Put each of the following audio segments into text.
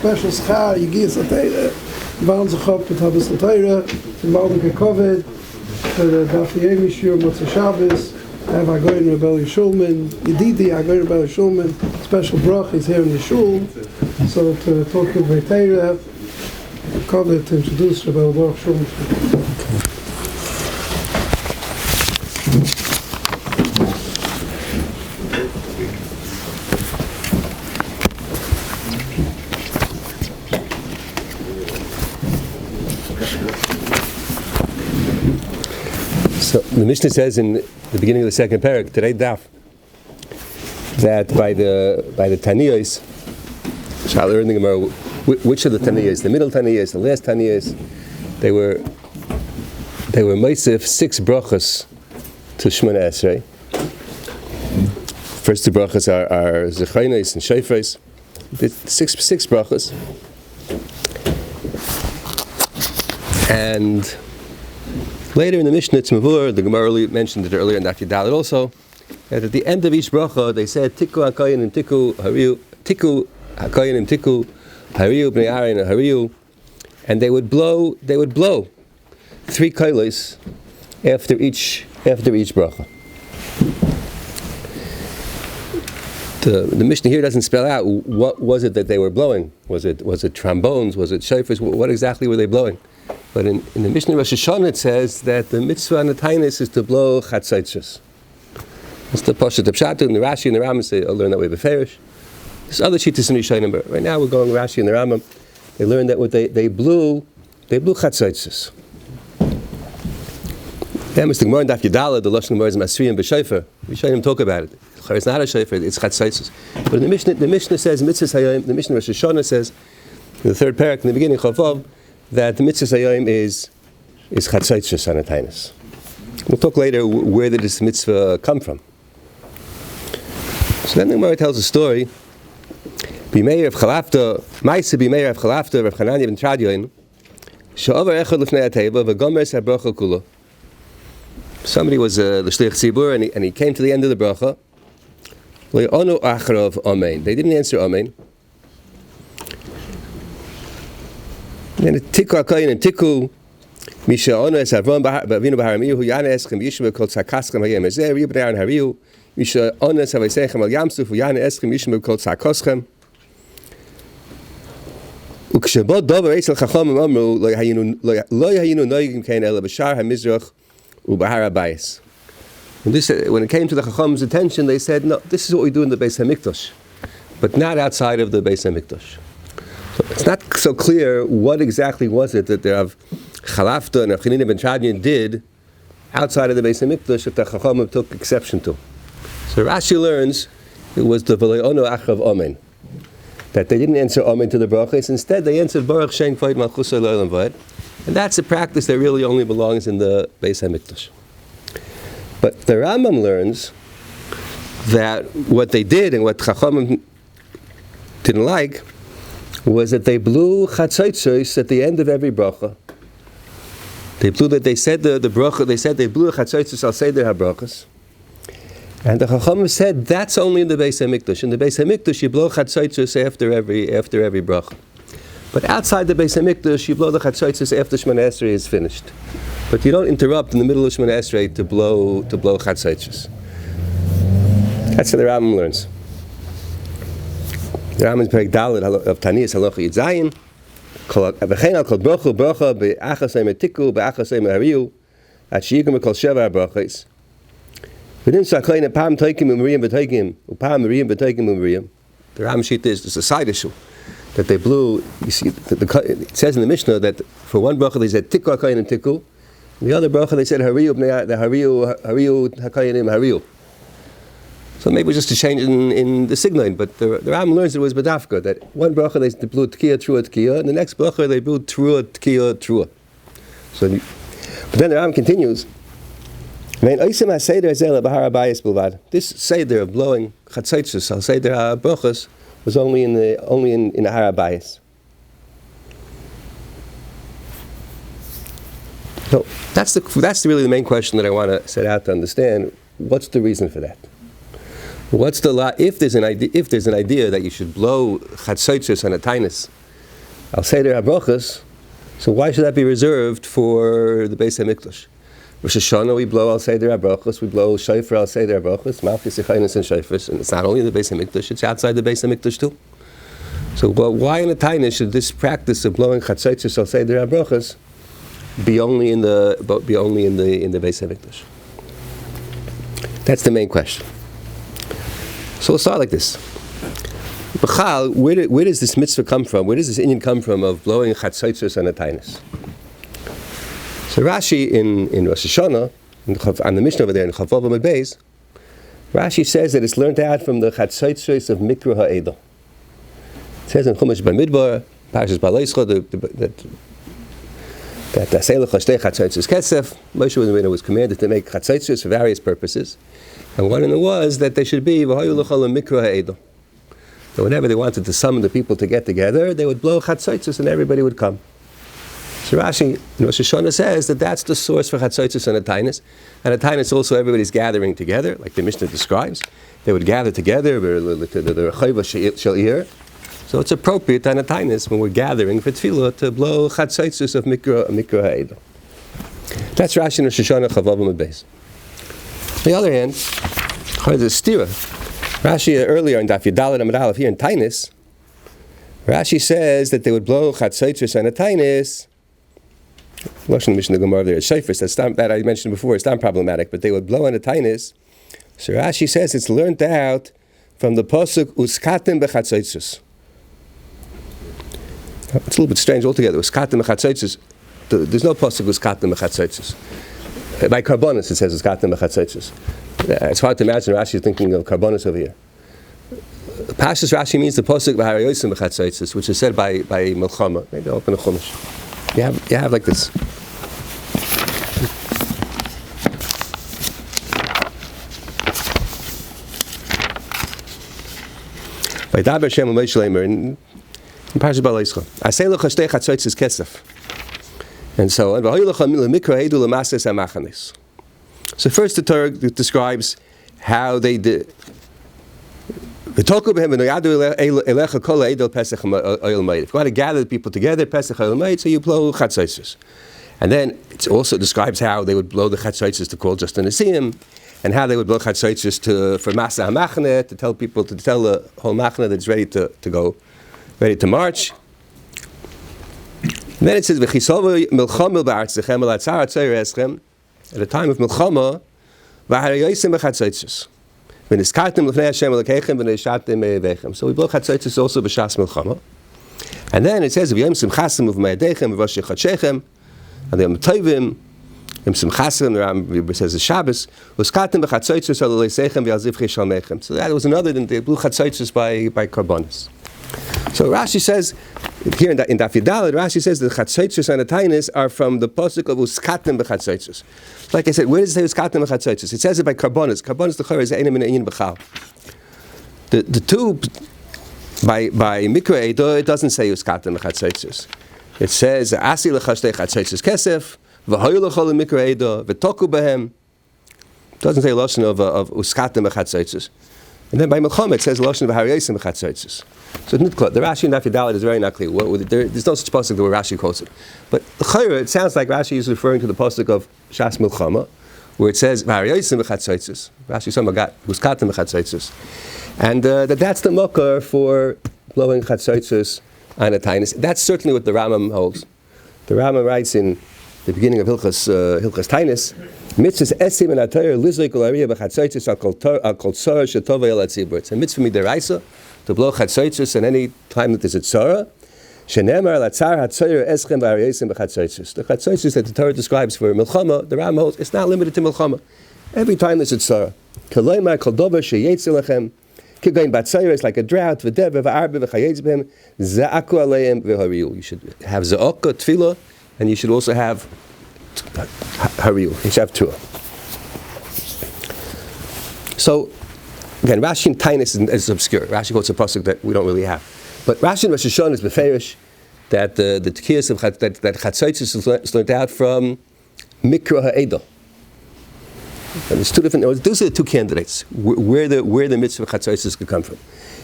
special schar, Yigiyas HaTeirah, waren sich auf mit Habes HaTeirah, sie waren gekovet, für der Yomi Shiur Motzei Shabbos, I have Agudah Rebel Shulman, Yedidi Agudah Rebel Shulman, special Baruch is here in the shul, so to talk about Torah, covet to introduce Rebel Baruch Shulman. So the Mishnah says in the beginning of the second parak, today daf, that by the Taniyos, shall learn the Gemara, which of the Taniyos, the middle Taniyos, the last Taniyos, they were Meisif 6 brachas to Shemona Esrei. First 2 brachas are Zechainos and Shofros, 6 brachas, and later in the Mishnah, it's Mavur, the Gemara mentioned it earlier in Daf Yudaled also, that at the end of each bracha they said Tiku HaKoyin and Tiku Hariu, Tiku HaKoyin and Tiku Hariu Bnei Aaron and Hariu, and they would blow 3 koilos after each bracha. The Mishnah here doesn't spell out what was it that they were blowing. Was it trombones? Was it shofars? What exactly were they blowing? But in the Mishnah Rosh Hashanah it says that the mitzvah on the tainis is to blow chatzotros. It's the Pashat Pshat, and the Rashi and the Rambam say, I'll learn that way b'ferish. There's other shittas in Rishonim, but right now we're going Rashi and the Rambam. They learned that what they blew chatzotros. Then Mr. Gemara in Daf Yudaled, the Lashon Gemara is Masriyim b'shofar. Rishonim talk about it. It's not a shofar, it's chatzotros. But in the Mishnah says mitzvah hayom. The Mishnah Rosh Hashanah says in the third parak in the beginning Chavav, that the mitzvah hayom is chatzotros on a tainis. We'll talk later where did this mitzvah come from. So then the Gemara tells a story. B'meir of Chalafta, Ma'aseh b'meir of Chalafta, Rav Chananya ben Tradion, she'over echad lifnei hateva v'gomer ha'bracha kula. Somebody was the shliach tzibur and he came to the end of the bracha. Le'onu HaRav amen. They didn't answer amen. And Tiku HaKoyin and Tiku Misha Ones Avram Bavinu Baharamiyu Hu Yaneschem Yishma Kol Tzakaschem Hayem Ezer Yibnei Aaron Hariyu Misha Ones Havayseichem Al Yamsuf Hu Yaneschem Yishma Kol Tzakoschem Ukshebot Dover Eisel Chachamim Amru Lo Hayinu Noigim Kein Ela B'Shar HaMizrach U'Bahar HaBayis. When it came to the Chachamim's attention, they said, no, this is what we do in the Beis HaMikdash, but not outside of the Beis HaMikdash. So it's not so clear what exactly was it that the Rav Chalafta and Rav Chananya ben Tradion did outside of the Beis HaMikdash that the Chachamim took exception to. So Rashi learns it was the V'le'onu Achrav Amen, that they didn't answer Amen to the brachas. Instead, they answered Baruch Shem Kvoid Malchusay L'Olam V'ed, and that's a practice that really only belongs in the Beis HaMikdash. But the Rambam learns that what they did and what Chachamim didn't like was that they blew chatzotros at the end of every bracha. They blew that. They said the bracha. They said they blew chatzotros al seder habrachas, and the Chachamim said that's only in the Beis HaMikdash. In the Beis HaMikdash, you blow chatzotros after every bracha, but outside the Beis HaMikdash, you blow the chatzotros after Shemona Esrei is finished. But you don't interrupt in the middle of Shemona Esrei to blow chatzotros. That's what the Rambam learns. The Rambam's Perek Dalet of Taniyos Halacha Yitzayin. V'chein al kol bracha be'achasei metiku be'achasei mehariu at sheyigam kol sheva brachos. V'nim sakoyin pam toikim u'meriyim b'toikim u'pam meriyim b'toikim u'meriyim. The Rambam sheet is a side issue that they blew. You see, it says in the Mishnah that for one bracha they said tiku hakoyin and tiku, and the other bracha they said hariu the hariu hakoyinim hariu. So maybe just a change in the signaling, but the Rambam learns it was Badafka, that one bracha they blew tkiya, trua, tkiya, and the next bracha they blew trua, tkiya, trua. So, but then the Rambam continues, this seder of blowing chatzotros, al seder brachas, was only in the HaRav. So that's really the main question that I want to set out to understand. What's the reason for that? What's the law? If there's an idea that you should blow chatzotros on a tainus Al Seder HaBrachos, so why should that be reserved for the Beis HaMikdash? Rosh Hashanah we blow Al Seder HaBrachos, we blow Shofar Al Seder HaBrachos, Malchus Yechaynis and Shofars, and it's not only in the Beis HaMikdash, it's outside the Beis HaMikdash too. So why in a Tainus should this practice of blowing Chatzaitzis Al Seder HaBrachos be only in the Beis HaMikdash? That's the main question. So we'll start like this. B'chal, where does this mitzvah come from? Where does this inyan come from of blowing chatzaitzos on a tainus? So Rashi in Rosh Hashanah, on the Mishnah over there in Chavav Amud Beis, Rashi says that it's learned out from the chatzaitzos of Mikra Ha'edah. It says in Chumash Bamidbar, Parshas Balaischa, that Aseilecha Shtei Chatzaitzos Kesef, Moshe was commanded to make chatzaitzos for various purposes, and one of them was that they should be V'hayu l'chol Mikra Ha'edah. So whenever they wanted to summon the people to get together, they would blow chatzaitzos and everybody would come. So Rashi in Rosh Hashanah says that that's the source for chatzaitzos and a tainus. And a tainus also everybody's gathering together, like the Mishnah describes. They would gather together, the Rechayva Shiur. So it's appropriate on a tainus when we're gathering for tefillah to blow chatzaitzos of Mikra Ha'edah. That's Rashi in Rosh Hashanah Chavav Amud Beis. On the other hand, there's a stira. Rashi earlier in Daf Yudalad Amud Aleph here in Tainus, Rashi says that they would blow chatzaitzos on a Tainus. Lashon Mishnah Gemara there is shayfers. That I mentioned before. It's not problematic, but they would blow on a Tainus. So Rashi says it's learned out from the pasuk uskatim bechatzaitzos. It's a little bit strange altogether. Uskatim bechatzaitzos. There's no pasuk uskatim bechatzaitzos. By karbonis it says uskatim bechatzaitzos. It's hard to imagine Rashi is thinking of karbonis over here. Pashas Rashi means the pasuk b'harayosim b'chatzaitzos, which is said by Milchama. Maybe I'll open a chumash. You have like this. By Daber Hashem Moshe Leimer in Parshas Balaischa, Asei lecha shtei chatzaitzos kesef, and so on. V'hayu lecha mikra ha'edah l'masas ha'machanis. So first the Torah describes how they did. If you want to gather the people together, Pesach Oyel Moed, so you blow chatzaitzos. And then it also describes how they would blow the chatzaitzos to call just an Nesiim, and how they would blow chatzaitzos for Masa HaMachne, to tell people, to tell the whole Machne that it's ready to go, ready to march. And then it says, at the time of Milchama, v'harayosim b'chatzaitzos. So we blow chatzaitzos also b'shas Milchama. And then it says, v'yom simchasim uv'mayadechem v'vosh yechadshechem, and the Yom Tovim, Yom Simchasim, the Ram says the Shabbos, uskatim b'chatzaitzos alaleisechem v'yalzivchei shalmechem. So that was another than they blew chatzaitzos by karbonis. So Rashi says, here in Daf Yudalad, Rashi says the chatzaitzos and the tainus are from the pasuk of uskatim b'chatzaitzos. Like I said, where does it say uskatim b'chatzaitzos? It says it by karbonis. Karbonis the chayr is einim and inyan b'chal. The two by mikra edah, it doesn't say uskatim b'chatzaitzos. It says asi lechashtei chatzaitzos kesef v'hayu lechol mikra edah v'toku behem. It doesn't say lashon of uskatim b'chatzaitzos. And then by Milchama it says lashon of harayosim b'chatzaitzos. So the Rashi in Daf Yudalad is very not clear. There's no such pasuk where Rashi quotes it. But the chayra, it sounds like Rashi is referring to the pasuk of Shas Milchama, where it says v'harayosim b'chatzaitzos. Rashi is talking about uskatim b'chatzaitzos, and that's the makar for blowing chatzaitzos on a tainus. That's certainly what the Rambam holds. The Rambam writes in the beginning of Hilchas Tainus, mitzvahs esim and atayr lizrik l'ariya b'chatzaitzos al kol tzara shetova el hatzibur. It's a mitzvah midiraisa to blow chatzaitzos at any time that there's a tzara. Shenemar latzar hatzayr eschem v'harayosim b'chatzaitzos. The chatzaitzos that the Torah describes for Milchama, the Rambam holds, it's not limited to Milchama. Every time there's a tzara. Koloimar kol dover sheyetz lechem. Kigain batzayr is like a drought. V'dever v'arbe v'chayetz b'hem. Za'aku aleim v'hariyu. You should have za'aka, tefillah, and you should also have hariyu. You should have tuah. So, again, Rashi in Tainus is obscure. Rashi quotes a pasuk that we don't really have. But Rashi in Rosh Hashanah is beferish that the tekias of that chatzaitzos is learned out from Mikra Ha'edah. And there's two different. Those are the two candidates where the mitzvah chatzaitzos could come from.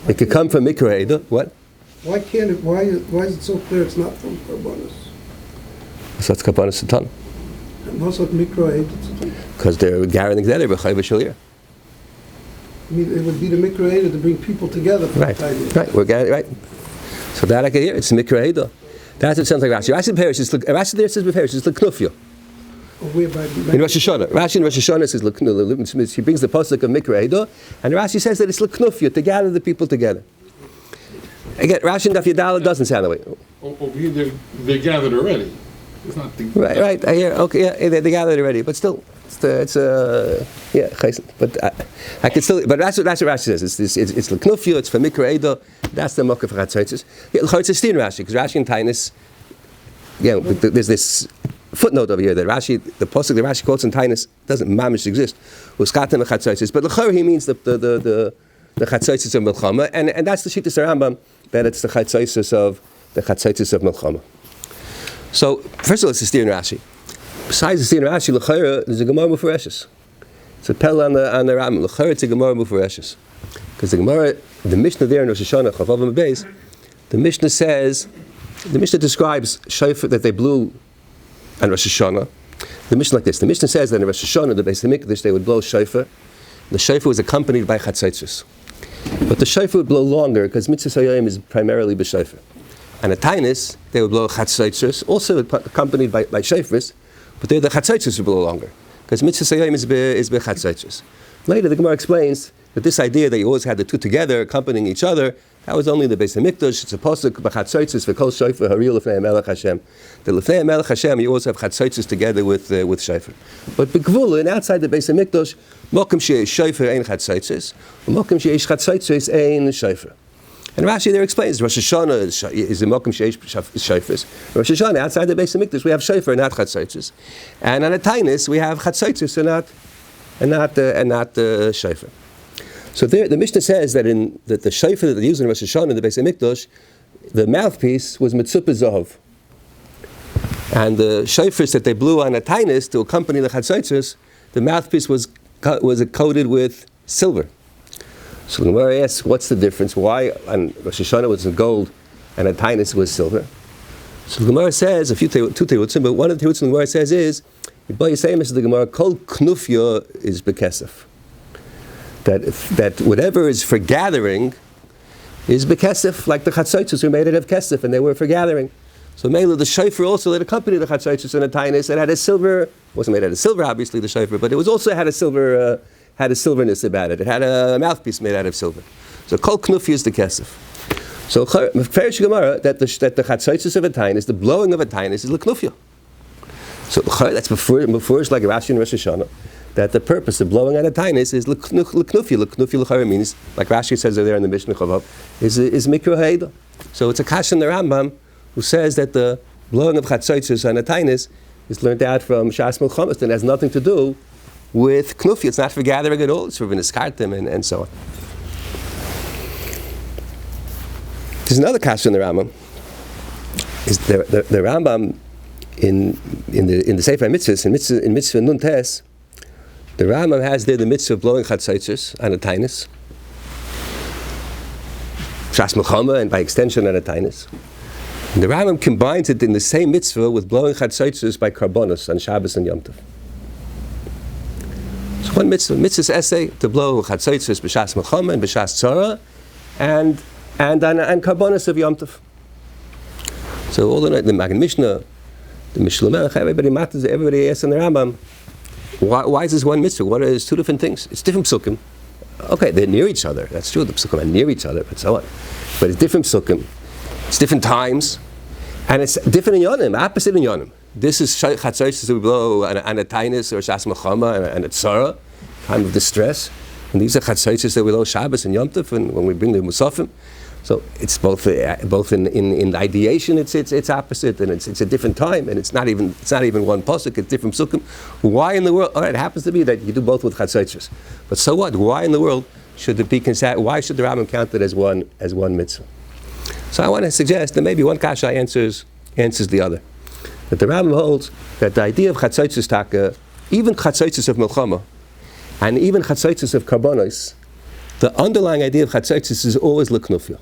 It could come from Mikra Ha'edah. What? Why can't it? Why is it so clear it's not from Karbonis? So that's Karbonis Satan. And what's what Mikra Eda? Because they're gathering together b'chai v'shalier. I mean, it would be the Mikra Eda to bring people together. For Right, the time. right. We're gathering, right. So that I can hear. It's Mikra Eda. That's what it sounds like Rashi. Rashi Perish is Rashi there says Perish is l'knufya. In Rosh Hashanah, Rashi in Rosh Hashanah says l'knufya. He brings the pasuk of Mikra Eda, and Rashi says that it's l'knufya to gather the people together. Again, Rashi in Daf Yadala doesn't sound that way. Over here, they're gathered already. It's not the, Right. I hear. Okay, yeah, they gathered already, but still, it's chaysen. But I can still. But that's what Rashi says. It's l'knufya. It's for Mikra Eda. That's the mocker for Chatzaitis. It's still Rashi because Rashi and Tainus. There's this footnote over here that Rashi, the pasuk that Rashi quotes in Tainus doesn't mamish exist. Uskatem Chatzaitis, but l'chor he means the Chatzaitis of Milchama, and that's the Shittas Rambam that it's the Chatzaitis of Milchama. So first of all, it's a steer in Rashi. Besides the steer in Rashi, l'chor there's a Gemara Mufareshes. It's a pel on the Rambam. L'chor it's a Gemara Mufareshes because the Mishnah there in Rosh Hashanah Chavav Beis, the Mishnah describes shofar that they blew on Rosh Hashanah. The Mishnah like this. The Mishnah says that in Rosh Hashanah, the Beis Hamikdash, they would blow shofar. The shofar was accompanied by chatzotros. But the shofar would blow longer because mitzvah hayom is primarily b'shofar. And at Tainus, they would blow chatzotros, also accompanied by shofars, but there the chatzotros would blow longer because mitzvah hayom is b'chatzotros. Later, the Gemara explains that this idea that you always had the two together, accompanying each other, that was only the Beis Hamikdash. It's a pasuk b'chatzotros v'kol shofar haril l'fnei Melech Hashem. The l'fnei Melech Hashem, you always have chatzotros together with shofar. But b'gvula and outside the Beis Hamikdash, mokum sheyesh shofar ein chatzotros, mokum sheyesh chatzotros ein shofar. And Rashi there explains Rosh Hashanah is the mokum sheyesh shofars. Rosh Hashanah outside the Beis Hamikdash we have shofar, not chatzotros, and on a Tainus we have chatzotros and not shofar. So there, the Mishnah says that in the shofar that they use in Rosh Hashanah in the Beis Hamikdash, the mouthpiece was mitzupah zahav, and the shofars that they blew on a Tainus to accompany the chatzotros, the mouthpiece was coated with silver. So the Gemara asks, what's the difference? Why on Rosh Hashanah was in gold and a Tainus was silver? So the Gemara says two terutzim, but one of the terutzim the Gemara says is, by saying the Gemara, kol knufya is bekesef. That whatever is for gathering is bekesef, like the chatzotros were made out of kesef, and they were for gathering. So Mela, the shofar also that accompanied the chatzotros and a Tainus, it had a silver, wasn't made out of silver, obviously the shofar, but it was also had a silver, had a silverness about it. It had a mouthpiece made out of silver. So kol knufya is the kesef. So Ferish Gemara that the chatzotros of a Tainus, the blowing of a Tainus, is the knufya. So that's before it's like Rashi and Rosh Hashanah, that the purpose of blowing on a Tainus is l'knufya. L'knufya l'chara means, like Rashi says there in the Mishnah Chavav, is mikra ha'eda. So it's a kash in the Rambam who says that the blowing of chatzotros on a Tainus is learned out from Shas Milchamas and has nothing to do with knufya. It's not for gathering at all. It's for v'niskartim and so on. There's another kash in the Rambam. Is the Rambam in the Sefer Mitzvahs in Mitzvah Nun Tes, the Rambam has there the mitzvah of blowing chatzotros on a Tainus, Shas Milchama, and by extension on a Tainus. And the Rambam combines it in the same mitzvah with blowing chatzotros by karbonos on Shabbos and Yom Tov. So one mitzvah's essay to blow chatzotros b'Shas Milchama and b'Shas Tzara, and on karbonos of Yom Tov. So all the Magen Mishnah, the Mishnah Melech, everybody asks in the Rambam, why is this one mitzvah? What are these two different things? It's different psukim. Okay, they're near each other. That's true. The psukim are near each other, but so on. But it's different psukim. It's different times, and it's different in Yonim, opposite in Yonim. This is chatzotros that we blow on a Tainus or Shas Milchama and a Tzara, time of distress. And these are chatzotros that we blow Shabbos and Yom Tov, and when we bring the Musafim. So it's both in ideation it's opposite, and it's a different time, and it's not even one pasuk, it's different psukim. Why in the world? All right, it happens to be that you do both with chatzotros, but so what? Why in the world should it be considered? Why should the Rambam count it as one mitzvah? So I want to suggest that maybe one kasha answers the other. That the Rambam holds that the idea of chatzotros taka, even chatzotros of milchama, and even chatzotros of karbonos, the underlying idea of chatzotros is always l'knufya.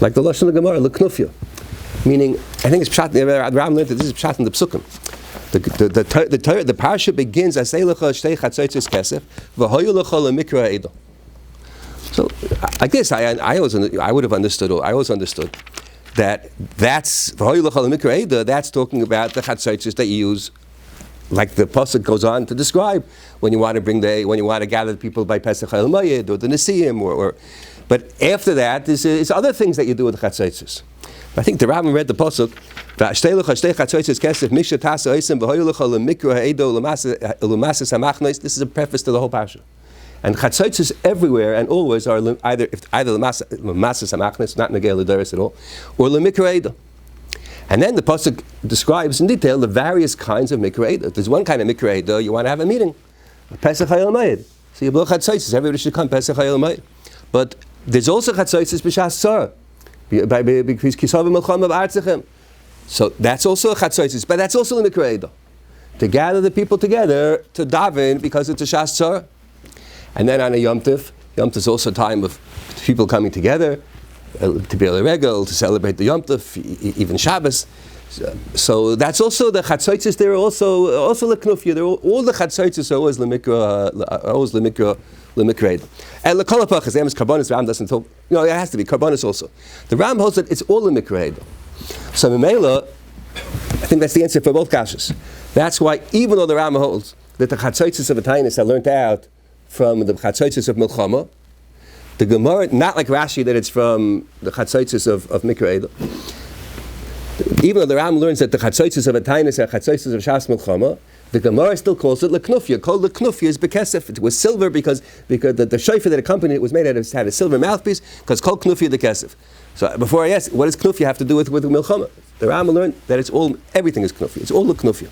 Like the Lashon of the Gemara, leknufya. Meaning, I think it's pshat. Ram learned that this is pshat in the psukim. The parasha begins as Eilecha shtei chatzotzos kesef v'hoyu lecha lemikra edo. So I guess I would have understood. I always understood that that's v'hoyu lecha lemikra edo. That's talking about the chatzotzos that you use, like the pasuk goes on to describe when you want to gather the people by Pesach Chayil Mayid or the Nesiim or. But after that, there's other things that you do with the chatzotzos. I think the Rabbin read the pasuk. This is a preface to the whole parasha. And chatzotzos everywhere and always are either l'masas hamachnos, not negei l'doros at all, or l'mikra edo. And then the pasuk describes in detail the various kinds of mikra edo. There's one kind of mikra edo, you want to have a meeting, Pesach Chayil Mayid. So you blow chatzotzos, everybody should come Pesach Chayil Mayid. But there's also chatzotzos b'shas tzara. So that's also a chatzotzos, but that's also a mikra edo. To gather the people together to daven because it's a shas tzara. And then on a Yom Tov is also a time of people coming together to be a regel, to celebrate the Yom Tov, even Shabbos. So that's also the chatzotzos. They're also leknufya. All the chatzotzos are always lemikra edo. And the kolapach is karbonis. Ram doesn't talk. It has to be karbonis also. The Ram holds that it's all lemikra edo. So Memela, I think that's the answer for both kashas. That's why even though the Ram holds that the chatzotzos of Ataynis are learned out from the chatzotzos of Milchama, the Gemara, not like Rashi that it's from the chatzotzos of Mikra Edo. Even though the Ram learns that the chatzotzos of Ataynis are chatzotzos of Shas Milchama, the Gemara still calls it leknufya. Called leknufya is bekesef. It was silver because the shofar that accompanied it was made out of, had a silver mouthpiece, because called knufya the kesef. So before I ask, what does knufya have to do with Milchama? The Ram learned that everything is knufya. It's all the knufya.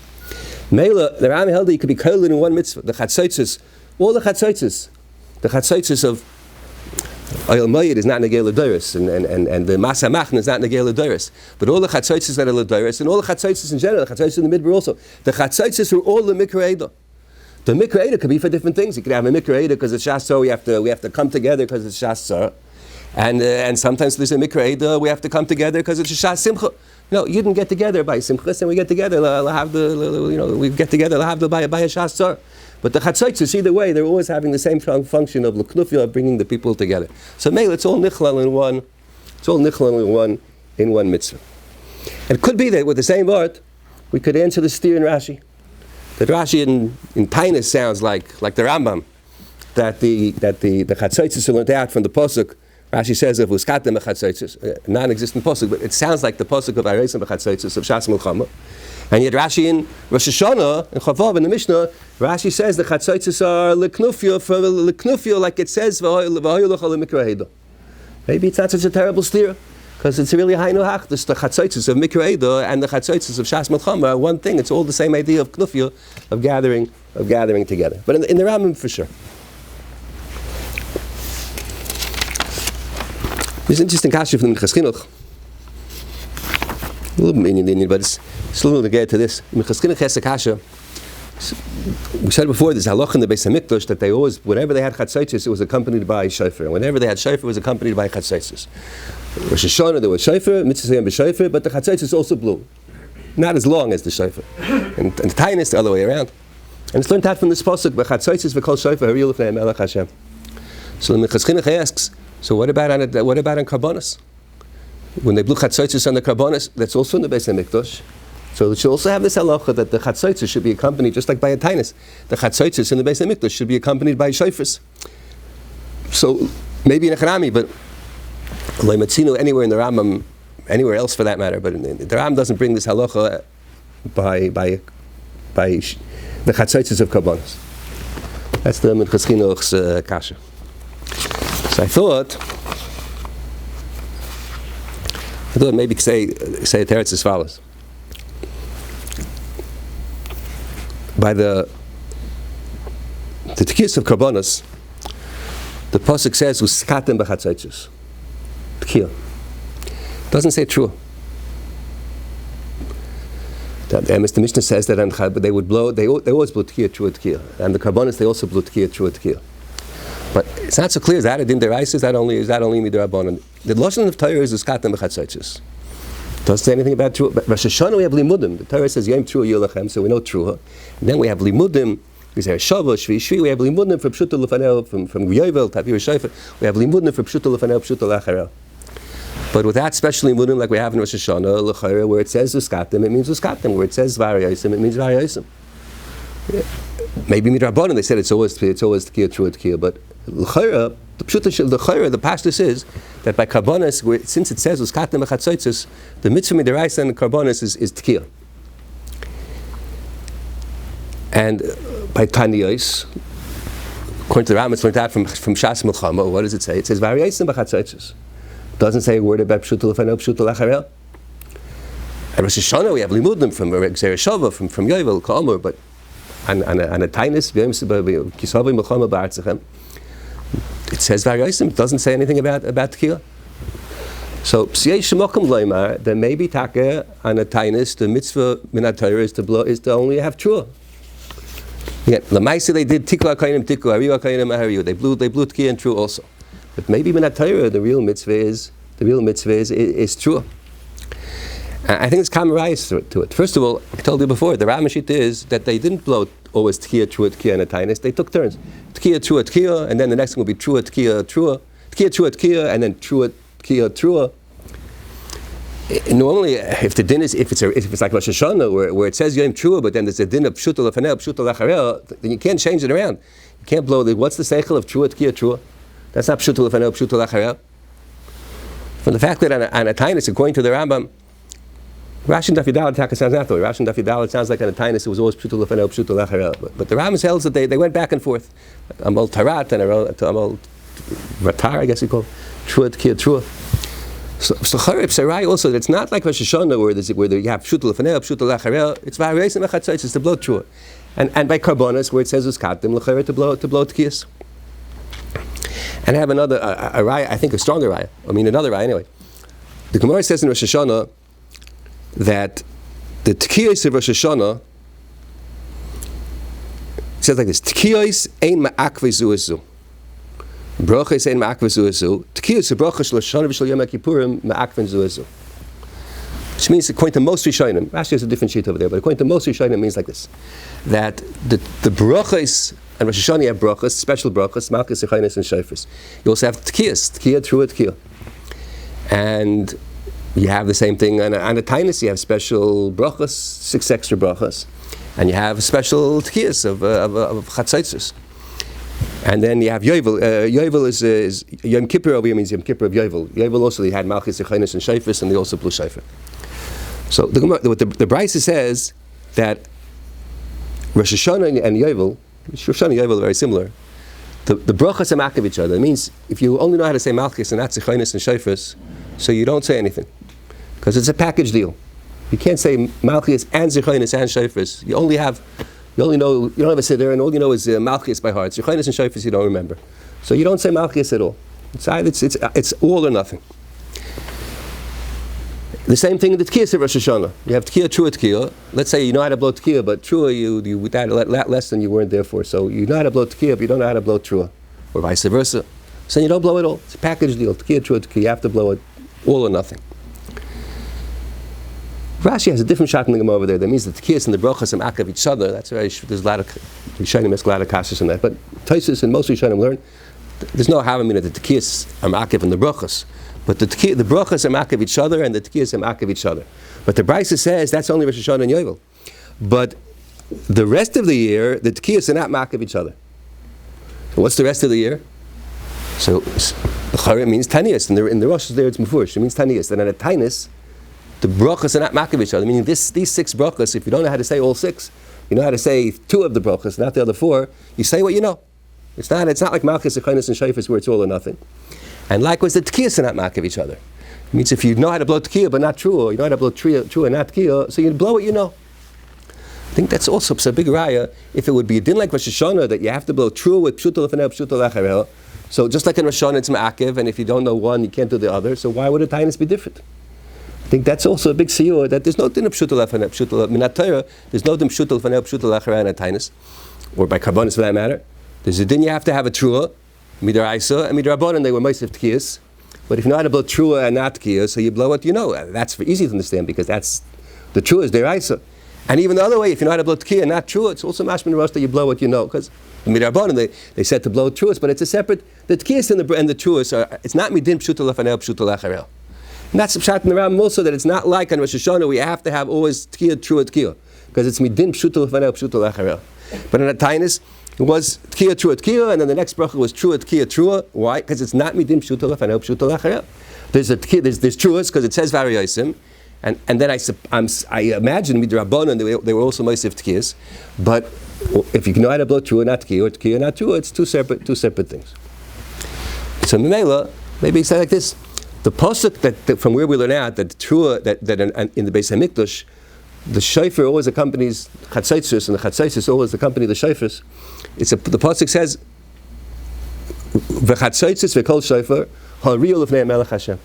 Mela, the Ram held that you could be kolled in one mitzvah. The chatzotzos, all the chatzotzos of Oyel Mayid is not negei l'doros, and the Masa Machna is not negei l'doros. But all the chatzotzos that are l'doros, and all the chatzotzos in general, the chatzotzos in the midbar also, the chatzotzos are all the mikra edo. The mikra edo could be for different things. You could have a mikra edo because it's shas tzara, we have to come together because it's shas tzara. And sometimes there's a mikra edo, we have to come together because it's a shas simcha. No, you didn't get together by simchas, and we get together, we get together by a shas tzara. But the chatzotzos, either way, they're always having the same function of l'knufya, of bringing the people together. So Meil, it's all nichlal in one. It's all nichlal in one mitzvah. And it could be that with the same word, we could answer the steer in Rashi. That Rashi in Tainus sounds like the Rambam, that the chatzotzos are learned out from the pasuk. Rashi says of uskatem chatzotzos, non-existent pasuk, but it sounds like the pasuk of Aresim chatzotzos of Shas Milchama. And yet Rashi in Rosh Hashanah, in Chavav, in the Mishnah, Rashi says the chatzotzos are leknufya, like it says, maybe it's not such a terrible steer, because it's really high nohach. The chatzotzos of Mikra Edo and the chatzotzos of Shas Milchama are one thing. It's all the same idea of knufya, of gathering together. But in the Rambam, for sure. There's an interesting kasha from the Minchas Chinuch. A little bit Indian, but it's a little to get to this. Minchas Chinuch has a kasha. We said before, there's halach in the Beis HaMikdash that they always, whenever they had chatzotzos, it was accompanied by shofar. And whenever they had shofar, it was accompanied by chatzotzos. Rosh Hashanah, there was shofar, mitzvah b'shofar, but the chatzotzos also blew. Not as long as the shofar. And the tainus the other way around. And it's learned out from this pasuk, b'chatzotzos v'kol shofar haril l'fnei melech Hashem. So the Minchas Chinuch asks, so what about on karbonos? When they blew chatzotzos on the karbonos, that's also in the Beis HaMikdash. So it should also have this halacha that the chatzotzos should be accompanied, just like by a tainus. The chatzotzos in the Beis HaMikdash should be accompanied by shofars. So maybe in a Chanami, but Leimatzino anywhere in the Rambam, anywhere else for that matter, but the Rambam doesn't bring this halacha by the chatzotzos of karbonos. That's the Minchas Chinuch's kasha. So I thought maybe say a teretz as follows. By the tekias of karbonos, the pasuk says uskatem b'chatzotzos. Tekiah doesn't say true. The Mishnah says that they would blow. They always blew tekiah through a tekiah, and the karbonos they also blew tekiah through a tekiah. But it's not so clear. Is that a din deraisa? Is that only midrabanan? The lashon of Torah is uskatem b'chatzotzus. Doesn't say anything about trua. But Rosh Hashanah we have limudim. The Torah says yom trua yilachem, so we know trua. And then we have limudim. We say Shavah, Shvi, Shvi. We have limudim from Pshuta Lefanel, from Yovel, Tapir Shayfa. We have limudim from Pshuta Lefanel, Pshuta Lacharel. But without special limudim like we have in Rosh Hashanah, L'chayra, where it says uskatem, it means uskatem. Where it says varyosim, it means varyosim. Maybe midrabanan they said it's always tekiah, true tekiah. But L'chayra, the pashtus is that by karbonis, since it says uskatem b'chatzotzus, the mitzvah midaraisa and karbonis is tekiah. And by Taniyos, according to the Rambam, it's learned out from Shas Milchama. What does it say? It says varyosim b'chatzotzus. Doesn't say a word about Pshuta Lefanel, Pshuta Lacharel. At Rosh Hashanah we have limudim from Gzeir Shavah, from Yovel, Ka'amur, but on a tainis, Kisavim Milchama Ba'artzachem, it says varyosim. It doesn't say anything about tekiah. So Psiyei Shemokam Loimar, there may be taka on a tainis. The mitzvah minat Torah is to only have trua. Yeah, Lamaisa they did tikva kainim tikva, hariva kainim hariva. They blew tekiah and true also. But maybe minat Torah, the real mitzvah is trua. I think it's kamerayis to it. First of all, I told you before, the Ramashita is that they didn't blow always tekiah, trua, tekiah, and a tainis. They took turns. Tekiah, trua, tekiah, and then the next one will be trua, tekiah, trua. Tekiah, trua, tekiah, and then trua, tekiah, trua. Normally, if the din is if it's like Rosh Hashanah where it says Yom Trua, but then there's a din of Pshuta Lefanel, Pshuta Lacharel, then you can't change it around. You can't blow what's the seichel of Trua, tekiah, trua? That's not Pshuta Lefanel, Pshuta Lacharel. From the fact that on a tainis, according to the Rambam, Rashi and Dafidal Taka sounds not the way. Rashi and Dafidal, it sounds like on a tainis it was always Pshuta Lefanel, Pshuta Lacharel. But the Rambam tells that they went back and forth. Amal Tarat and Amal Ratar, I guess you call it. Trua, tekiah, trua. So Charib Sarai also that it's not like Rosh Hashanah where you have Pshuta Lefanel, Pshuta Lacharel. It's varyosim b'chatzotzus, it's to blow trua, and by karbonos where it says uskatim l'chayra to blow tekiyas. And I have another a raya, I think a stronger raya. Another raya anyway. The Gemara says in Rosh Hashanah that the tekiyos of Rosh Hashanah says like this: tekiyos ein ma'akvei zuazu. Brachas ein ma'akvei zuazu. Tekiyos brachas shel Rosh Hashanah v'shel Yom Kippurim ma'akvei zuazu. Which means, according to most Rishonim, Rashi has a different sheet over there, but according to most Rishonim, it means like this: that the brachas and Rosh Hashanah you have brachas, special brachas, malchus, yechaynis, and shofars. You also have tekiyas, tekiah, trua, tekiah, and you have the same thing on a tainis. You have special brachas, 6 extra brachas, and you have special tekiyas of chatzotzus. And then you have Yovel. Yovel is Yom Kippur over here means Yom Kippur of Yovel. Yovel also they had malchus, yechaynis, and shofars, and they also blew shofar. So the Brisa says that Rosh Hashanah and Yovel, Rosh Hashanah and Yovel are very similar. The brachas are makav each other. It means if you only know how to say malchus and not zechaynis and shofars, so you don't say anything because it's a package deal. You can't say malchus and zechaynis and shofars. You only know, you don't have a siddur, and all you know is malchus by heart. Zechaynis and shofars you don't remember, so you don't say malchus at all. It's all or nothing. The same thing in the tekiyah of Rosh Hashanah. You have tekiah, trua, tekiah. Let's say you know how to blow tekiah, but trua you with that less than you weren't there for. So you know how to blow tekiah, but you don't know how to blow trua, or vice versa. So you don't blow it all. It's a package deal. Tekiah, trua, tekiah. You have to blow it all or nothing. Rashi has a different shot in the Gemara over there. That means the tekiyas and the brachas are makav each other. That's very. There's a lot of Rishonim ask a lot of kashas on that. But Tosfos and most Rishonim learn there's no havamina that the tekiyas are makav and the brachas. But the brachas are makav each other and the tekiyas are makav each other. But the Brisa says that's only Rosh Hashanah and Yovel. But the rest of the year, the tekiyas are not makav each other. So what's the rest of the year? So it means taniyas. In the Rosh there it's mufurish. It means taniyas. And at a tainis, the brachas are not makav each other. Meaning these 6 brachas, if you don't know how to say all 6, you know how to say 2 of the brachas, not the other 4, you say what you know. It's not like malchus, yechaynis, and shofars where it's all or nothing. And likewise, the tekiyas are not makav each other. It means if you know how to blow tekiah but not trua, or you know how to blow trua and not tekiah, so you blow what you know. I think that's also a big raya. If it would be a din like Rosh Hashanah that you have to blow trua with pshuta lefanel, pshuta lacharel, so just like in Rosh Hashanah it's ma'akev, and if you don't know one, you can't do the other. So why would a tainis be different? I think that's also a big shiur that there's no din of pshuta lefanel, pshuta minat Torah. There's no din of pshuta lefanel, pshuta lacharel and a tainis, or by karbonis for that matter. There's a din you have to have a trua. midaraisa, and midarabbanan they were Mosif Tekiyas. But if you know how to blow trua and not Tekiyah, so you blow what you know. That's easy to understand because that's the trua is deraisa. And even the other way, if you know how to blow Tekiyah and not trua, it's also mashman rosh that you blow what you know. Because midarabbanan they said to blow truas, but it's a separate. The Tekiyas and the truas are. It's not midin pshuta lefanel pshuta lacharel. And that's pshat in the Ram also that it's not like on Rosh Hashanah we have to have always Tekiyah, trua, Tekiyah. Because it's midin pshuta lefanel pshuta lacharel. But in a tainus, it was Tekiyah, trua, Tekiyah, and then the next bracha was trua, Tekiyah, trua. Why? Because it's not midin pshuta lefanel pshuta lacharel. There's truas because it says variyosim, and then I imagine midrabanan they were also Mosif Tekiyas. But if you know how to blow trua, not Tekiyah, or Tekiyah, not trua, it's two separate things. So Memela, maybe it's like this. The pasuk that from where we learn out that trua that in the Beis Hamikdash, the shofar always accompanies chatzaitzos, and the chatzaitzos always accompany the shofars. The pasuk says, "V'chatzaitzos v'kol shofar ha'riyul l'fnei Melech Hashem."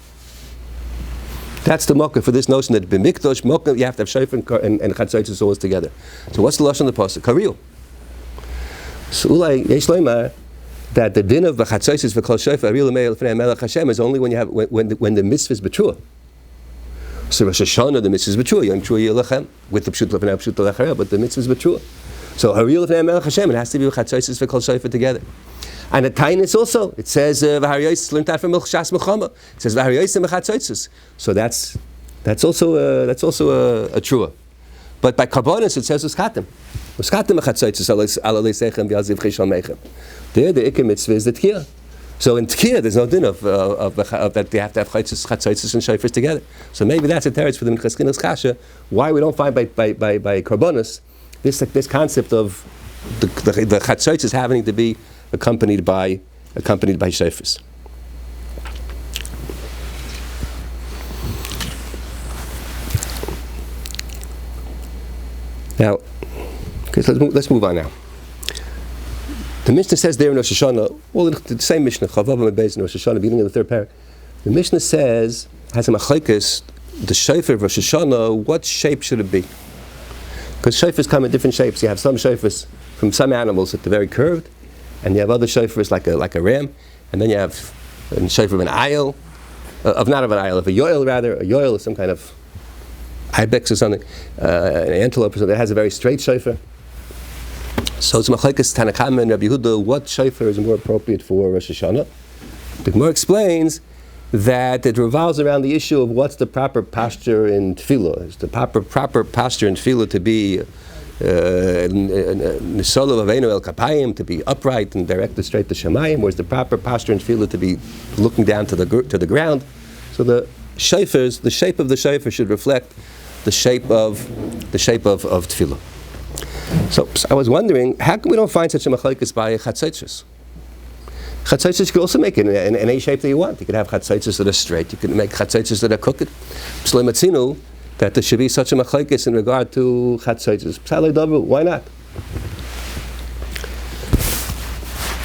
That's the mocker for this notion that b'mikdash mocker you have to have shofar and chatzaitzos always together. So what's the lashon of the pasuk? Hariyul. So ulai yesh leimar that the din of v'chatzaitzos v'kol shofar ha'riyul l'fnei Melech Hashem is only when you have when the mitzvah is betrua. So Rosh Hashanah, the mitzvah is betrua, Yom Kippur Yilachem, with the pshut l'fnei pshut l'acharel, but the mitzvah is betrua. So Hariyul l'fnei Melech Hashem, it has to be with chatzaitzos v'kol shofar together. And at Tainus also, it says v'hariyos learned that from Milchshas Mechama. It says v'hariyos v'chatzaitzos. So that's also a trua. But by Karbonis it says uskatim v'chatzaitzos alalei sechem v'yaziv chishon meichem. There the ikar mitzvah is the Tekiyah. So in Tekiyah, there's no din of that they have to have chatzaitzos and shofars together. So maybe that's a teretz for the Minchas Kasha. Why we don't find by Karbonis this concept of the chatzaitzos having to be accompanied by shofars. Now, okay, let's move on now. The Mishnah says there in Rosh Hashanah, well, the same Mishnah, Chavav and Beis in Rosh Hashanah, beginning of the third parak. The Mishnah says, has a machlekes, the shofar of Rosh Hashanah, what shape should it be? Because shofars come in different shapes. You have some shofars from some animals that they're very curved, and you have other shofars like a ram, and then you have a shofar of an ayil, of a yoel rather. A yoel is some kind of ibex or something, an antelope or something that has a very straight shofar. So it's machlekes Tanakama and Rabbi Yehuda, what shofar is more appropriate for Rosh Hashanah? The Gemara explains that it revolves around the issue of what's the proper posture in tefillah. Is the proper posture in tefillah to be nisolo avenu el kapayim, to be upright and directed straight to Shemayim, or is the proper posture in tefillah to be looking down to the ground? So the shofars, the shape of the shofar should reflect the shape of tefillah. So I was wondering, how come we don't find such a machlekes by chatzaitzos? Chatzaitzos you can also make it in any shape that you want. You can have chatzaitzos that are straight. You can make chatzaitzos that are crooked. Shleimatzinu, that there should be such a machlekes in regard to chatzaitzos. Psalei davu, why not?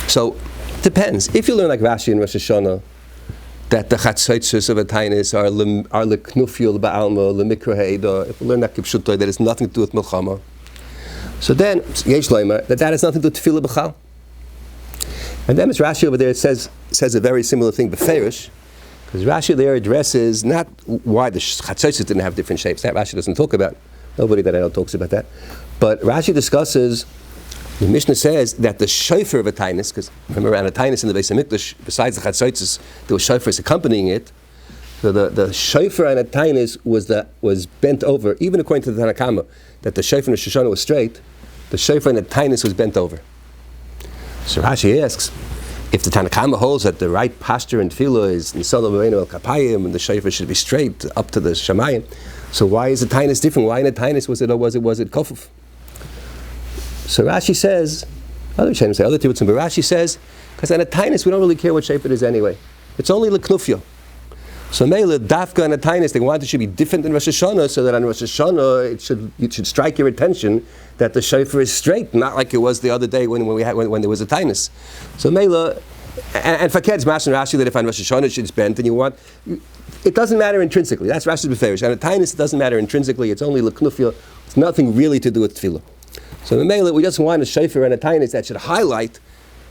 So depends. If you learn like Rashi in Rosh Hashanah, that the chatzaitzos of a tainis are leknufiyul ba'alma, lemikra ha'eda. If you learn that kipshutoy, that has nothing to do with milchama. So then, yesh leimer, that has nothing to do with tefillah b'chal. And then Mr. Rashi over there says a very similar thing, beferish, because Rashi there addresses not why the chatzaitzos didn't have different shapes. That Rashi doesn't talk about. Nobody that I know talks about that. But Rashi discusses, the Mishnah says that the shofar of a tainis, because remember around a tainis in the Beis Hamikdash, besides the chatzaitzos, there was shofars accompanying it. So the shofar on a tainis was bent over, even according to the Tanakama, that the shofar in Rosh Hashanah was straight. The shofar in the tainis was bent over. So Rashi asks, if the Tanakama holds that the right posture in tefillah is nisolo avenu el kapayim and the shofar should be straight up to the Shemayim, so why is the tainis different? Why in the tainis was it kofuf? So Rashi says, other tibutzim, but Rashi says, because in a tainis we don't really care what shape it is anyway. It's only leknufya. So Mela, Dafka and a Tainis, they want it should be different than Rosh Hashanah, so that on Rosh Hashanah it should strike your attention that the shofar is straight, not like it was the other day when there was a Tainis. So Mela, and Faked's Mash and Rashi that if on Rosh Hashanah it's bent, and it doesn't matter intrinsically. That's Rashi's Beferish. And a Tainis, it doesn't matter intrinsically. It's only Leknufya. It's nothing really to do with Tefillah. So Mela, we just want a shofar and a Tainis that should highlight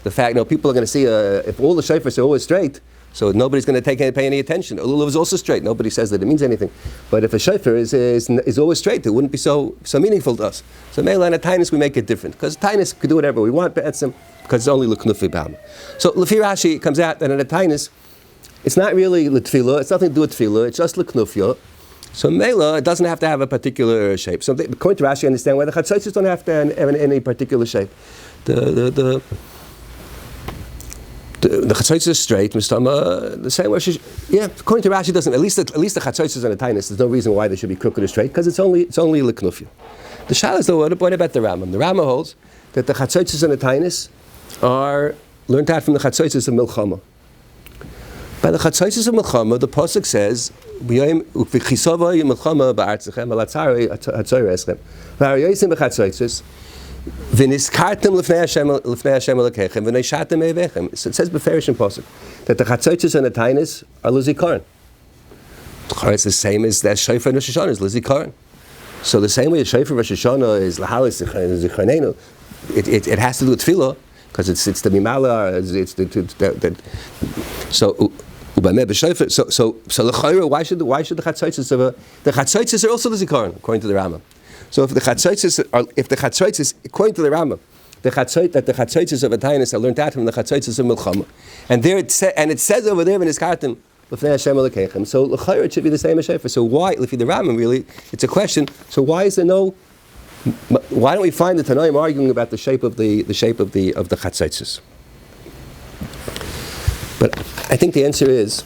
the fact, people are going to see if all the shofars are always straight, so nobody's going to pay any attention. A lulav is also straight. Nobody says that it means anything. But if a shofar is always straight, it wouldn't be so meaningful to us. So Meila and a tainus, we make it different. Because tainus could do whatever we want, because it's only l'knufi b'am. So Lefi Rashi comes out that in a tainus, it's not really l'tfilah, it's nothing to do with tfilah, it's just l'knufya. So Meila, it doesn't have to have a particular shape. So according to Rashi, I understand why the chatzaitzos don't have to have any particular shape. The chatzaitzos is straight, the same way. According to Rashi, doesn't. At least the chatzaitzos and the tainus. There's no reason why they should be crooked or straight because it's only l'knufya. The shal is what about the Rambam? The Rambam holds that the chatzaitzos and the tainus are learned out from the chatzaitzos of milchama. By the chatzaitzos of milchama, the pasuk says, "V'chisava milchama ba'artzachem alatzarei hatzoreschem v'aryosim b'chatzaitzos v'niskartem l'fnei Hashem elokechem v'neishatem meivechem." It says beferish in pasuk that the chatzaitzos and the tainus are l'zikaron. It's the same as that shofar and Rosh Hashanah is l'zikaron. So the same way a shofar Rosh Hashanah is l'halis zichanenu, it has to do with tefillah because it's the mimala, it's the so. So l'chayra, why should the chatzaitzos the chatzaitzos are also the zikaron according to the Rambam. So if the chatzaitzos according to the Rambam, the chatzaitzos of a tainus are learned out from the chatzaitzos of milchama, and it says over there in his kartim l'fnei Hashem elokechem. So l'chayra it should be the same as shofar. So why, if the Rambam really, it's a question. So why is there no? Why don't we find the Tanoim arguing about the shape of the chatzaitzos? But I think the answer is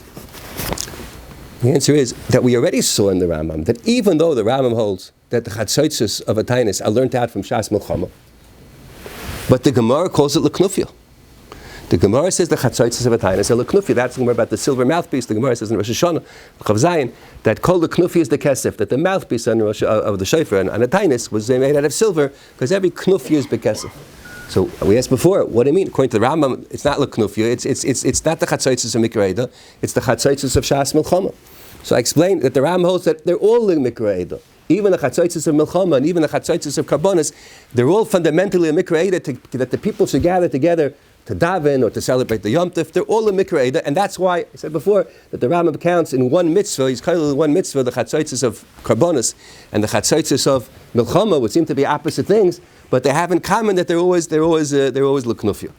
that we already saw in the Rambam that even though the Rambam holds that the chatzaitzos of a tainus are learned out from Shas Milchama, but the Gemara calls it l'knufya. The Gemara says the chatzaitzos of a tainus are l'knufya. That's the Gemara about the silver mouthpiece. The Gemara says in Rosh Hashanah, Chav Zayin, that kol l'knufya is the kesef, that the mouthpiece of the shofar and a tainus was made out of silver because every knufya is bekesef. So we asked before, what do you mean? According to the Rambam, it's not l'knufya, it's not the chatzaitzos of Mikra, it's the chatzaitzos of Shas Milchama. So I explained that the Rambam holds that they're all in Mikra. Even the chatzaitzos of Milchama and even the chatzaitzos of Karbonis, they're all fundamentally a Mikra that the people should gather together to daven or to celebrate the Yom Tov. They're all a Mikra, and that's why I said before that the Rambam counts in one mitzvah, he's called one mitzvah, the chatzaitzos of Karbonis and the chatzaitzos of Milchama, which seem to be opposite things, but they have in common that they're always l'knufya.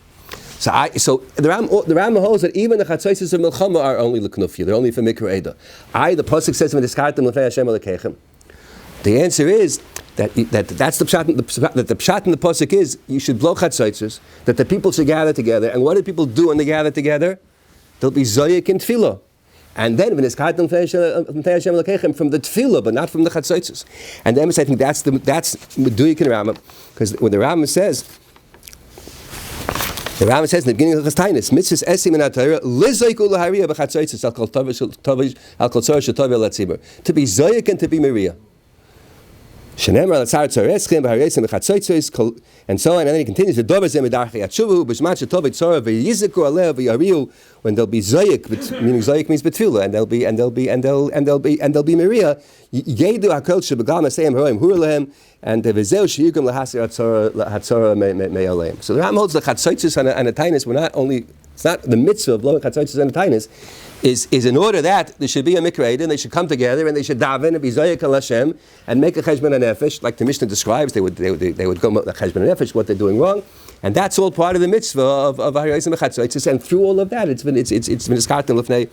So the Rambam holds that even the chatzaitzos of Milchama are only l'knufya. They're only for Mikra. The pasuk says when diskartem l'fnei Hashem elokechem. The answer is that's the pshat. The pshat in the pasuk is you should blow chatzaitzos, that the people should gather together. And what do people do when they gather together? They'll be zoyik in tefillah. And then when it's kartem l'fnei Hashem elokechem from the tefillah, but not from the chatzaitzos. And then I think that's meduyik in Rambam, because when the Rambam says in the beginning of the tainus, mitzvahs esim in atayra lizoyik ulahariya b'chatzaitzos al kol tzor shetovi l'tzibur, to be zoyik and to be miriya. And so on, and then he continues, when there'll be zoyik, meaning zoyik means betfila, and they'll be Maria, yedu hakol shebagam asayim haroim huralehem, and v'zeu sheyugam lahasir hatzora me'aleim. So the Ram holds the chatzaitzos and the tainus were not only, it's not the mitzvah of blowing chatzaitzos and the tainus, is in order that there should be a mikra, and they should come together and they should daven and be zoyik al Hashem and make a cheshbon nefesh, like the Mishnah describes. They would go the cheshbon nefesh, what they're doing wrong, and that's all part of the mitzvah of HaRav chatzaitzos. And through all of that, it's been diskartem l'fnei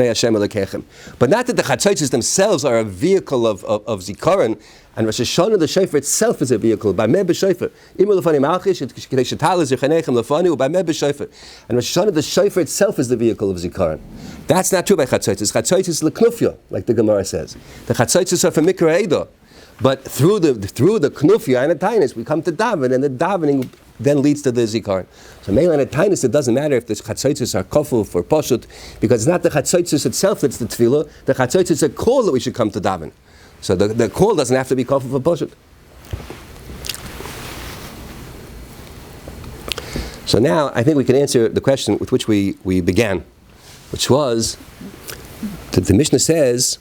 Hashem elokechem. But not that the chatzaitzos themselves are a vehicle of zikaron. And Rosh Hashanah, the shofar itself is a vehicle. By me b'shofar, imu l'fani malchish, k'dei shetal zichanechem l'fani, by me b'shofar. And Rosh Hashanah, the shofar itself is the vehicle of zikaron. That's not true by chatzaitzos. Chatzaitzos is l'knufya, like the Gemara says. The chatzaitzos are for mikra eidah. But through the knufya and the tainus, we come to daven, and the davening then leads to the zikaron. So Meila and the tainus, it doesn't matter if the chatzaitzos are koful for poshut, because it's not the chatzaitzos itself that's the tefillah. The chatzaitzos is a call that we should come to daven. So the call doesn't have to be koful for poshut. So now I think we can answer the question with which we began, which was that the Mishnah says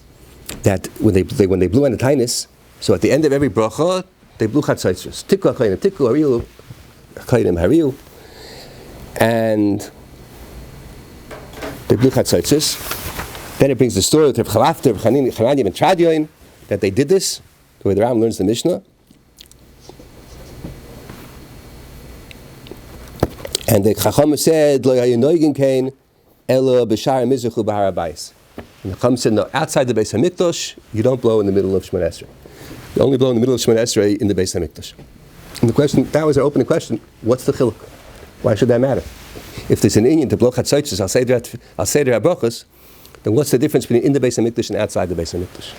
that when they blew on the tainus, so at the end of every bracha they blew chatzaitzos. Tikku hariu, tikku hariu, kaidim hariu. and they blew Chatzotzes. Then it brings the story of Reb Chalafter, Reb Chananya ben Tradion, that they did this, the way the Ram learns the Mishnah. And the Chacham said, Lo hayinoigin kain, elo b'shar mizrach u'b'har habayis. And the Chacham said, no, outside the Beis HaMikdash, you don't blow in the middle of Shemona Esrei. You only blow in the middle of Shemona Esrei in the Beis HaMikdash. And the question, that was our opening question, what's the chiluk? Why should that matter? If there's an inyan to blow Chatzotzes, I'll say there HaBrachos, then what's the difference between in the Beis HaMikdash and outside the Beis HaMikdash?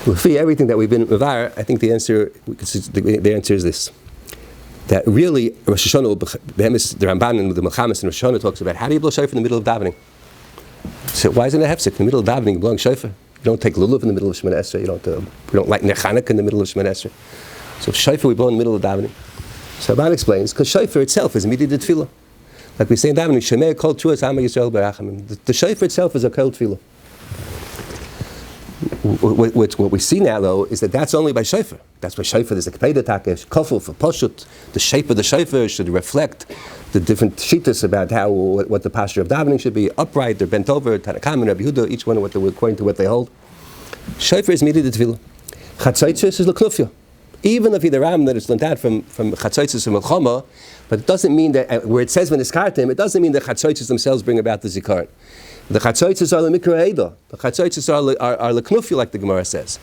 Well, for everything that we've been mevar, I think the answer is this. That really, Rosh Hashanah, the Ramban and the Melchamis and Rosh Hashanah talks about how do you blow shofar in the middle of davening? So why isn't it hefsek? In the middle of davening, you're blowing shofar. You don't take lulav in the middle of Shemona Esrei. You don't light nechanik in the middle of Shemona Esrei. So shofar we blow in the middle of davening. So Ramban explains, because shofar itself is immediate tefillah. Like we say in davening, Shemei kol tuas Am Yisrael barachamim. The shofar itself is a kol tefillah. What we see now, though, is that that's only by shofar. That's by shofar. There's a kpeda takesh, kofel for poshut. The shape of the shofar should reflect the different shittas about what the posture of davening should be, upright or bent over. Tanakam and Rabbi Yehuda, each one according to what they hold. Shofar is immediate tefillah. Chatzotzes is l'knufya. Even if the Ram that is learned out from Chatzotzes and Melchama, but it doesn't mean that where it says when it's kartim, it doesn't mean that Chatzotzes themselves bring about the zikaron. The Chatzotzes are the mikra eidah. The Chatzotzes are the knufya, like the Gemara says,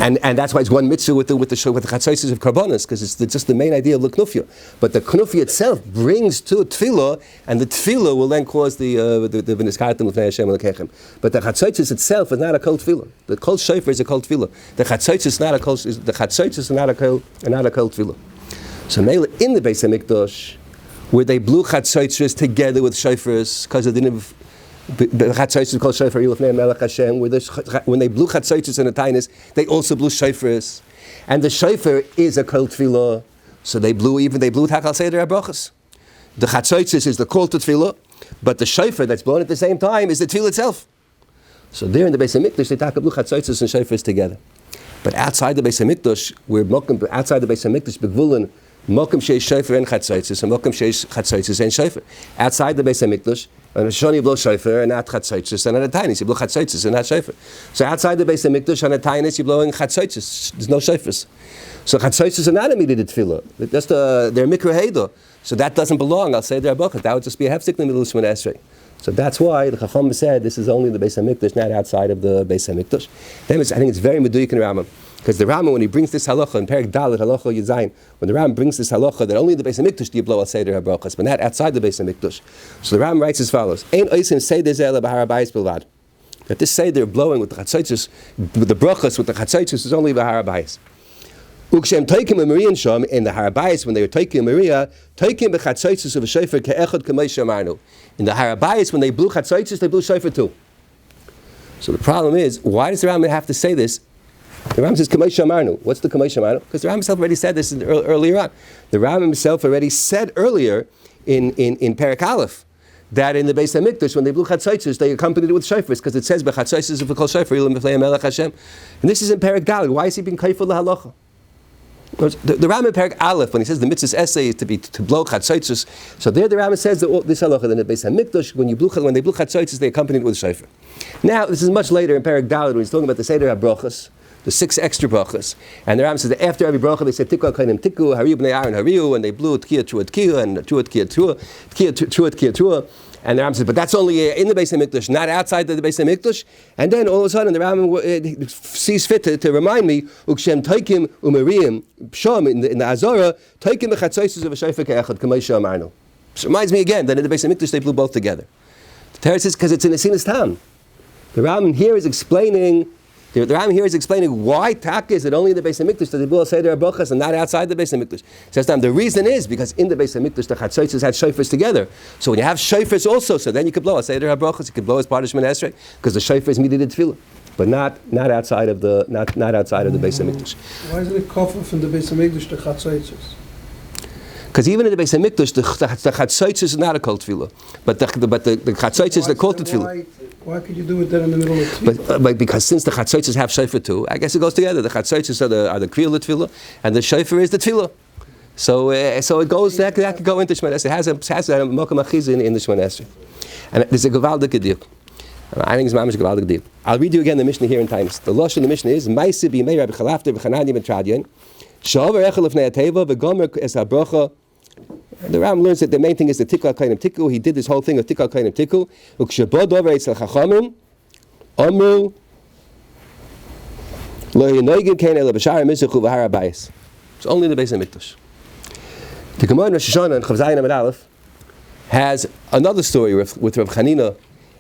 and that's why it's one mitzvah with the Chatzotzes of karbonos, because it's just the main idea of the knufya. But the knufya itself brings to tefillah, and the tefillah will then cause the v'niskartem l'fnei Hashem l'kechem. But the Chatzotzes itself is not a kol tefillah. The kol shofar is a kol tefillah. The Chatzotzes is not a kol. The Chatzotzes is not a kol tefillah. So Mela in the Beis HaMikdash, where they blew Chatzotzes together with shofars, because they didn't have Chatzotzes called shofar Yilufnei Melech Hashem. When they blew Chatzotzes in the tainis, they also blew shofars, and the shofar is a kol tefillah. So they blew Takal Seder HaBrachos. The Chatzotzes is the call to tefillah, but the shofar that's blown at the same time is the tefillah itself. So there in the Beis HaMikdash, they blew Chatzotzes and shofars together. But outside the Beis HaMikdash, outside the Beis HaMikdash, Begvulin, Mokum sheish shofar and Chatzotzes, and Mokum sheish Chatzotzes and shofar. Outside the Beis HaMikdash, on Hashanah you blow shofar and not Chatzotzes, and on a tainis you blow Chatzotzes and not shofar. So outside the Beis HaMikdash, on a tainis you're blowing Chatzotzes. There's no shofars. So Chatzotzes are not immediate tefillah. They're mikra heidah. So that doesn't belong. I'll say they're Baruch. That would just be a hefsek in the middle of Shemona Esrei. So that's why the Chacham said this is only the Beis HaMikdash, not outside of the Beis HaMikdash. Then I think it's very meduyik in Rambam. Because the Rambam, when he brings this halacha in Perek Dalet halacha Yudzayin, when the Rambam brings this halacha that only the Beis HaMikdash do you blow al Seder HaBrachos, but not outside the Beis HaMikdash. So the Rambam writes as follows: Ein oisim Seder zeh ela b'har habayis bilvad. That this Seder blowing with the Chatzotzes, with the brachos, with the Chatzotzes is only b'har habayis. Ukshem toikim Marian sham in the Har Habayis, when they were toikim Maria, toikim b'Chatzotzes of a shofar ke'echad k'may shamarnu. In the Har Habayis, when they blew Chatzotzes, they blew shofar too. So the problem is, why does the Rambam have to say this? The Rambam says k'may shamarnu. What's the k'may shamarnu? Because the Rambam himself already said this earlier on. The Rambam himself already said earlier in Perek Aleph that in the Beis HaMikdash, when they blew Chatzotzes, they accompanied it with shofars, because it says b'Chatzotzes of kol shofar ilim b'fnei Melech Hashem. And this is in Perek Dalet. Why is he being kaiful lahalacha? The Rambam in Perek Aleph, when he says the mitzvah's essay is to blow Chatzotzes, so there the Rambam says that this halacha, in the Beis HaMikdash, when they blew Chatzotzes, they accompanied it with shofar. Now, this is much later in Perek Dalet, when he's talking about the Seder HaBrachos, the 6 extra brachas, and the Rambam says that after every bracha they said Tikku Kainim Tikku, Hariu Bnei Aaron Hariu, and they blew Tkiat Truat Tkiya and Truat Tkiya Truat. And the Rambam says, but that's only in the Beis HaMikdash, not outside the Beis HaMikdash. And then all of a sudden the Rambam sees fit to remind me, Ukshem Taikim Umariim Sham in the Azara, Taikim B'Chatzotzes of a Shofar Ke'echad K'may Shamarnu. So it reminds me again that in the Beis HaMikdash they blew both together. The Torah says because it's in a Sinas Tam. The Rambam here is explaining. The Rambam here is explaining why Taka is it only in the Beis HaMikdash that they blow Seder HaBrachos and not outside the Beis HaMikdash. Says the reason is because in the Beis HaMikdash the Chatzotzes had shofars together. So when you have shofars also, so then you could blow Seder HaBrachos, you could blow as part of Shemona Esrei, because the shofar is mediated tefillah, but not outside of the outside of the Beis HaMikdash. Why isn't it kofel from the Beis HaMikdash to Chatzotzes? Because even in the Beis HaMikdash, the Chatzotzes is not a kol tefillah, but the Chatzotzes is the kol tefillah. Why could you do it then in the middle of tefillah? But because since the Chatzotzes have shofar too, I guess it goes together. The Chatzotzes are the kriya tefillah, and the shofar is the tefillah. So it goes, that could go into Shemon Esrei. It has a Mokum Achiza in the Shemon Esrei. And there's a Gewaldige Diuk. I think it's Mamish Gewaldige Diuk. I'll read you again the Mishnah here in Tainus. The Lashon of the Mishnah is, Maisi b'yimei Rabbi Chalafter v'Chananya ben Tradian, Sha'over echel lefnei HaTeva v'gomer es HaBrocha. The Ram learns that the main thing is the Tikku HaKainim Tikku. He did this whole thing of Tikku HaKainim Tikku. U'kshebo dover etzel Chachamim, Omru, Lo yinoigim kein ela b'shar HaMizrach u'v'har HaBayis. It's only the Beis HaMikdash. The Gemara in Rosh Hashanah and Chav Zayin Amud Aleph has another story with Reb Chanina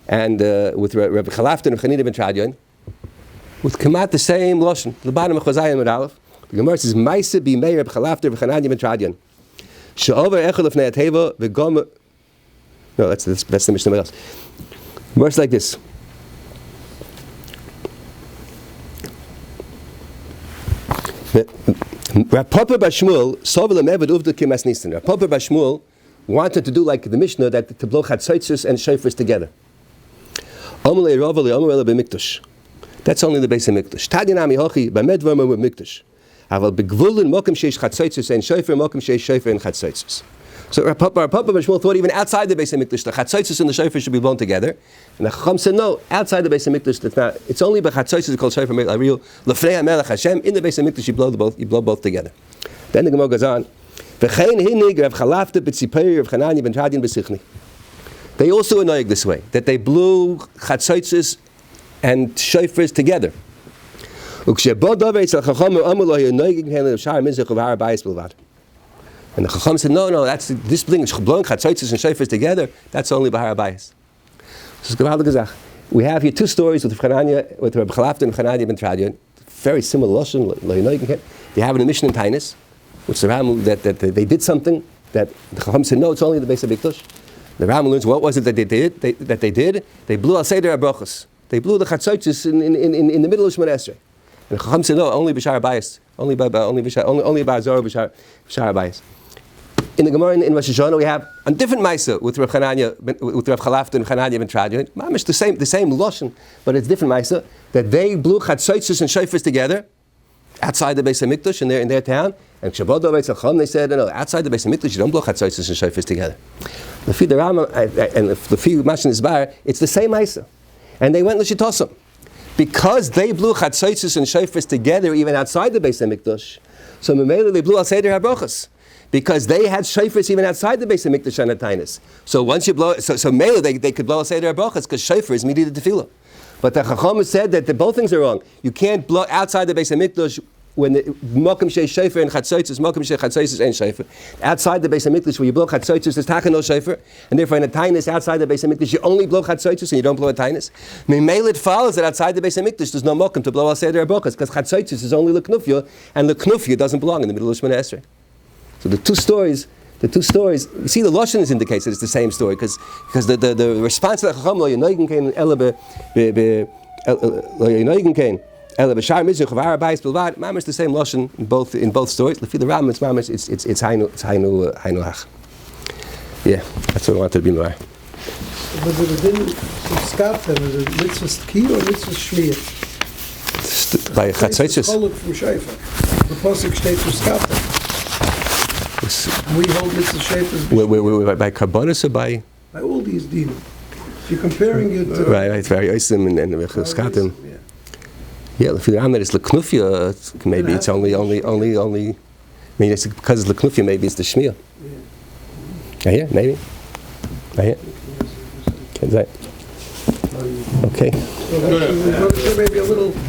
and with Reb Chalafter and Chanina ben Tradian, with Kamat the same lashon. The bottom of Chav Zayin Amud Aleph, the Gemara says, "Ma'aseh b'imei Reb Chalafter v'Chananya ben Tradian, she'over echel lefnei HaTeva v'gomer." No, that's the Mishnah else. Words like this. Rav Papa Bar Shmuel wanted to do like the Mishnah, that to blow Chatzaitzos and Shofars together. That's only the Beis HaMikdash. Tadinami hochi b'medvar with Mikdash. Aval begvulin mokem sheish Chatzaitzos and Shofar mokem sheish Shofar and Chatzaitzos. So Rav Papa Bar Shmuel thought even outside the Beis HaMikdash the Chatzaitzos and the Shofar should be blown together. And the Chacham said no, outside the Beis HaMikdash that's not. It's only by Chatzaitzos called Shofar real Lefnei HaMelech Hashem. In the Beis HaMikdash you blow both together. Then the Gemara goes on. They also are annoyed this way, that they blew Chatzaitzos and Shofars together. And the Chacham said, no, that's this blowing Chatzaitzos and Shofars together, that's only Bahar Abayis. We have here two stories with Reb Chalafter and Chananya ben Tradian, very similar lashon. They have in a Mishnah in Tainus, which the Ram that they did something that the Chacham said, no, it's only the Beis HaMikdash. The Ram learns, what was it that they did? They blew al Seder HaBrochos. They blew the Chatzaitzos in the middle of Shemon Esrei. And the Chacham said, no, only B'shar Abayis. Only B'azor B'shar Abayis. In the Gemara in Rosh Hashanah, we have a different Maisa with Rav Chalafter and Chananya ben Tradian. Mamish the same lashon, but it's different Maisa, that they blew Chatzaitzos and Shofars together outside the Beis HaMikdash in their town. And Shabbat Beis HaCham, they said, no, outside the Beis HaMikdash you don't blow Chatzaitzos and Shofars together. The Fi the Rama and the Fi Mashon Isbar, it's the same Maisa, and they went l'shitosam because they blew Chatzaitzos and Shofars together even outside the Beis HaMikdash. So Memela they blew al Seder HaBrochos, because they had shofars even outside the Beis HaMikdash and Tainus. So once you blow, so Mela they could blow a Seder HaBrochos because shofars needed the tefillah. But the Chacham said that both things are wrong. You can't blow outside the Beis HaMikdash when the mokem shei shofar and chatzaitzos, mokem shei chatzaitzos and shofar. Outside the Beis HaMikdash where you blow chatzaitzos, there's taka no shofar, and therefore in a tainus outside the Beis HaMikdash you only blow chatzaitzos and you don't blow a tainus. Mimele it follows that outside the Beis HaMikdash there's no mokem to blow al Seder HaBrochos because chatzaitzos is only leknufya, and leknufya doesn't belong in the middle of Shemona Esrei. So the two stories, you see the lashon indicates that it's the same story because the response to the Chacham lo yinoigin kein ela lo yinoigin kein ela b'shar mizrach of Har Abayis bilvad. Mamish the same lashon in both stories. Lefi the Ram, it's mamish, it's hainu hach. Yeah, that's what I wanted to be more. But the din skaftem is a mitzvah ki or mitzvah shmir. By chatzaitzos. From shayfa. The pasuk states for skaftem. We hold mitzvah shayfa. By karbonis or by all these dinim. If you're comparing it to right, very oisim and skatim. Yeah, if the Ram is leknufia, maybe it's only. I mean, it's because it's leknufia. Maybe it's the shmir. Yeah, maybe. Yeah. Okay. So maybe a little.